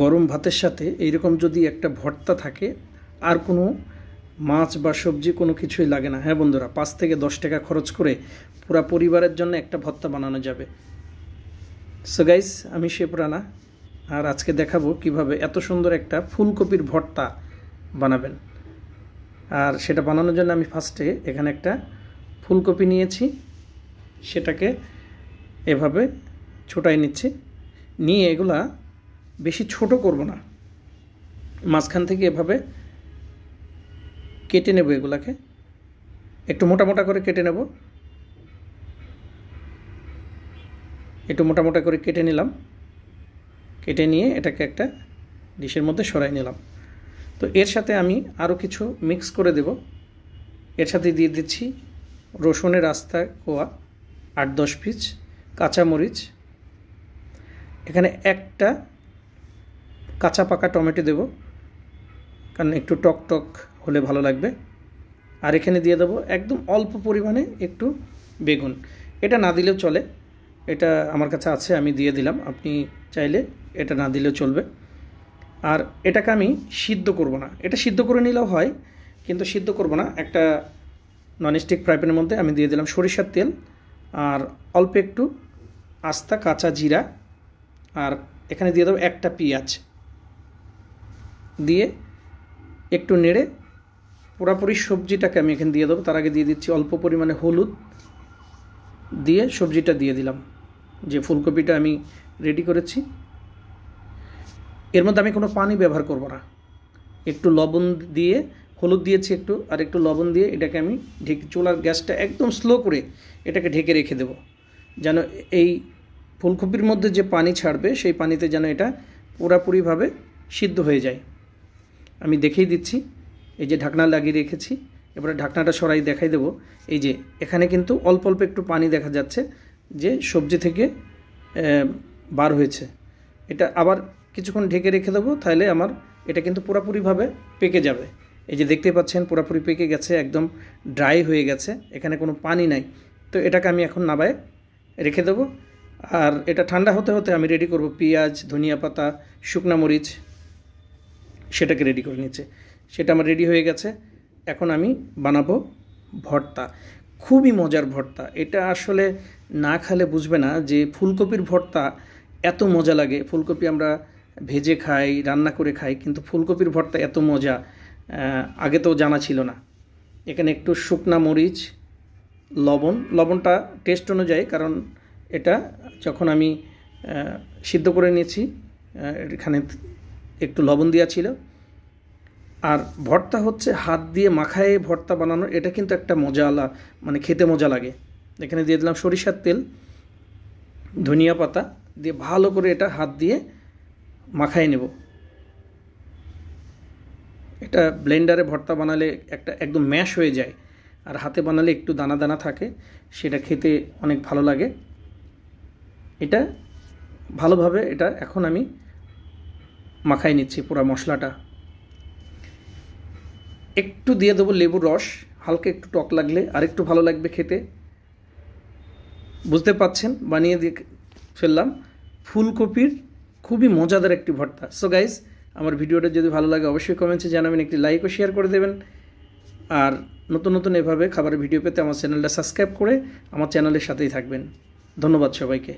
গরম ভাতের সাথে এইরকম যদি একটা ভর্তা থাকে আর কোনো মাছ বা সবজি কোনো কিছুই লাগে না। হ্যাঁ বন্ধুরা, 5 থেকে 10 টাকা খরচ করে পুরা পরিবারের জন্য একটা ভর্তা বানানো যাবে। সো গাইস, আমি শেফ রানা, আর আজকে দেখাবো কিভাবে এত সুন্দর একটা ফুলকপির ভর্তা বানাবেন। আর সেটা বানানোর জন্য আমি ফার্স্টে এখানে একটা ফুলকপি নিয়েছি, সেটাকে এভাবে ছোটাই নিচ্ছি। নিয়ে এগুলা বেশি ছোট করব না, মাঝখান থেকে এভাবে কেটে নেব। এগুলাকে একটু মোটা মোটা করে কেটে নেব। একটু মোটা মোটা করে কেটে নিলাম। কেটে নিয়ে এটাকে একটা ডিশের মধ্যে সরাই নিলাম। তো এর সাথে আমি আরও কিছু মিক্স করে দেব। এর সাথে দিয়ে দিচ্ছি রসুনের আস্তা কোয়া 8-10 পিস, কাঁচামরিচ, এখানে একটা কাঁচা পাকা টমেটো দেব, কারণ একটু টক টক হলে ভালো লাগবে। আর এখানে দিয়ে দেবো একদম অল্প পরিমাণে একটু বেগুন। এটা না দিলেও চলে, এটা আমার কাছে আছে, আমি দিয়ে দিলাম। আপনি চাইলে এটা না দিলেও চলবে। আর এটাকে আমি সিদ্ধ করব না, এটা সিদ্ধ করে নিলেও হয়, কিন্তু সিদ্ধ করব না। একটা ননস্টিক ফ্রাই প্যানের মধ্যে আমি দিয়ে দিলাম সরিষার তেল আর অল্প একটু আস্তা কাঁচা জিরা, আর এখানে দিয়ে দেবো একটা পেঁয়াজ। দিয়ে একটু নেড়ে পুরোপুরি সবজিটাকে আমি এখানে দিয়ে দেবো। তার আগে দিয়ে দিচ্ছি অল্প পরিমাণে হলুদ, দিয়ে সবজিটা দিয়ে দিলাম, যে ফুলকপিটা আমি রেডি করেছি। এর মধ্যে আমি কোনো পানি ব্যবহার করব না, একটু লবণ দিয়ে, হলুদ দিয়েছি একটু, আর একটু লবণ দিয়ে এটাকে আমি চুলার গ্যাসটা একদম স্লো করে এটাকে ঢেকে রেখে দেব, যেন এই ফুলকপির মধ্যে যে পানি ছাড়বে সেই পানিতে যেন এটা পুরোপুরিভাবে সিদ্ধ হয়ে যায়। আমি দেখিয়ে দিচ্ছি, এই যে ঢাকনা লাগিয়ে রেখেছি, এবারে ঢাকনাটা সরাই দেখাই দেব। এই যে এখানে কিন্তু অল্প অল্প একটু পানি দেখা যাচ্ছে যে সবজি থেকে বার হয়েছে। এটা আবার কিছুক্ষণ ঢেকে রেখে দেবো, তাহলে আমার এটা কিন্তু পুরোপুরিভাবে পেকে যাবে। এই যে দেখতে পাচ্ছেন পুরোপুরি পেকে গেছে, একদম ড্রাই হয়ে গেছে, এখানে কোনো পানি নাই। তো এটাকে আমি এখন নামায়ে রেখে দেবো। আর এটা ঠান্ডা হতে হতে আমি রেডি করব পেঁয়াজ, ধনিয়া পাতা, শুকনা মরিচ, সেটাকে রেডি করে নিচ্ছে। সেটা আমার রেডি হয়ে গেছে। এখন আমি বানাবো ভর্তা, খুবই মজার ভর্তা। এটা আসলে না খেলে বুঝবে না যে ফুলকপির ভর্তা এত মজা লাগে। ফুলকপি আমরা ভেজে খাই, রান্না করে খাই, কিন্তু ফুলকপির ভর্তা এত মজা আগে তো জানা ছিল না। এখানে একটু শুকনা মরিচ, লবণটা টেস্ট অনুযায়ী, কারণ এটা যখন আমি সিদ্ধ করে নিয়েছি এখানে একটু লবণ দেওয়া ছিল। আর ভর্তা হচ্ছে হাত দিয়ে মাখায়ে ভর্তা বানানো, এটা কিন্তু একটা মজা মানে খেতে মজা লাগে। এখানে দিয়ে দিলাম সরিষার তেল, ধনিয়া পাতা দিয়ে ভালো করে এটা হাত দিয়ে মাখায় নেব। এটা ব্লেন্ডারে ভর্তা বানালে একটা একদম ম্যাশ হয়ে যায়, আর হাতে বানালে একটু দানা দানা থাকে, সেটা খেতে অনেক ভালো লাগে। এটা ভালোভাবে এটা এখন আমি মাখাই নিচ্ছি পুরো মশলাটা। একটু দিয়ে দেবো লেবুর রস, হালকা একটু টক লাগলে আর একটু ভালো লাগবে খেতে। বুঝতে পাচ্ছেন, বানিয়ে দিয়ে ফেললাম ফুলকপির খুবই মজাদার একটি ভর্তা। সো গাইস, আমার ভিডিওটা যদি ভালো লাগে অবশ্যই কমেন্টসে জানাবেন, একটি লাইক ও শেয়ার করে দেবেন। আর নতুন নতুন এভাবে খাবারের ভিডিও পেতে আমার চ্যানেলটা সাবস্ক্রাইব করে আমার চ্যানেলের সাথেই থাকবেন। ধন্যবাদ সবাইকে।